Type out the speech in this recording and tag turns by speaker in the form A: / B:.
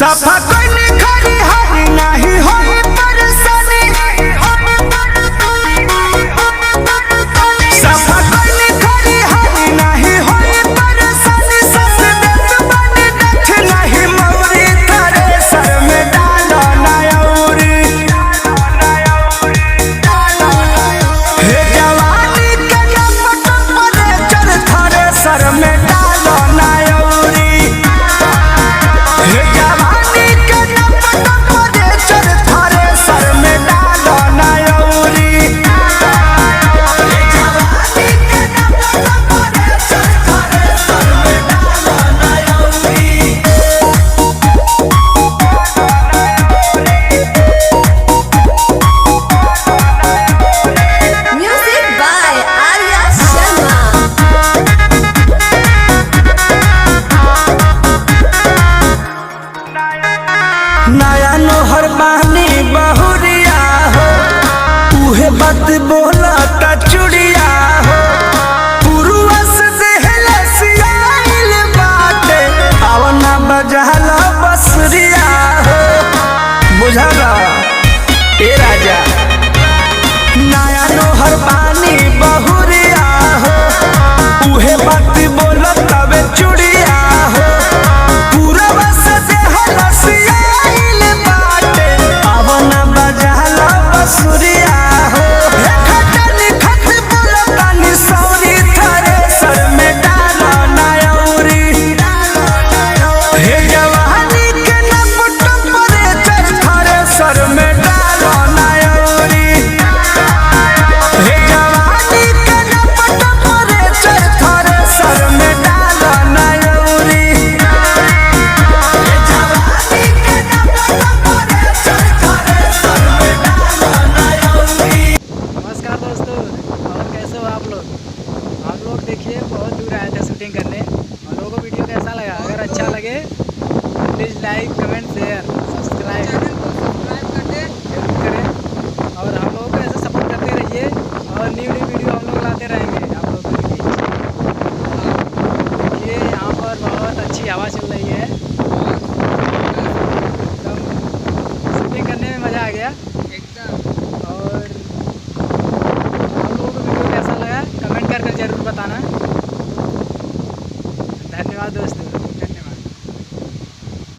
A: सफा कोई खड़ी हरी नहीं होई परेशानी, सफा कोई खड़ी हरी नहीं होई परेशानी। सस देत बनी देख नहीं मौरी थारे सर में डालो नयौरी। हे जवानी के लपट परे चल थारे सर में डालो नयौरी। हे जवानी के लपट परे चल थारे सर में डालो नयौरी।
B: Music by Arya Sharma.
A: नया नोहर बानी बहुरिया हो, उहे बात बोला ता चुड़िया हो। पुरुआ से देहले सियाइल बाटे, आवना बजाला बसरिया हो। बुझाला ए राजा। नया नोहर बानी बहुरिया हो, उहे बात बोला तबे चुड़िया हो। पुरुआ से देहले सियाइल बाटे, आवना बजाला बसरिया हो। हे खटनी खट बोला तानी सौरी थारे सर में डालो नयौरी। हे जवानी के लपट परे चल थारे सर में डालो नयौरी। हे जवानी के लपट परे चल थारे सर में डालो नयौरी। हे जवानी के लपट परे चल थारे सर में डालो नयौरी।
C: नमस्कार दोस्तों, और कैसे हो आप लोग देखिए बहुत दूर आए थे शूटिंग करने। और लोगों को वीडियो कैसा लगा? अगर अच्छा लगे please like comment share subscribe जरूर करें। और हम लोगों को ऐसे सपोर्ट करते रहिए और न्यू वीडियो हम लोग लाते रहेंगे आप लोगों के लिए। देखिए यहाँ पर बहुत अच्छी हवा चल रही है, एकदम शूटिंग करने में मज़ा आ गया। और आप लोगों को वीडियो कैसा लगा कमेंट कर जरूर बताना। धन्यवाद दोस्तों।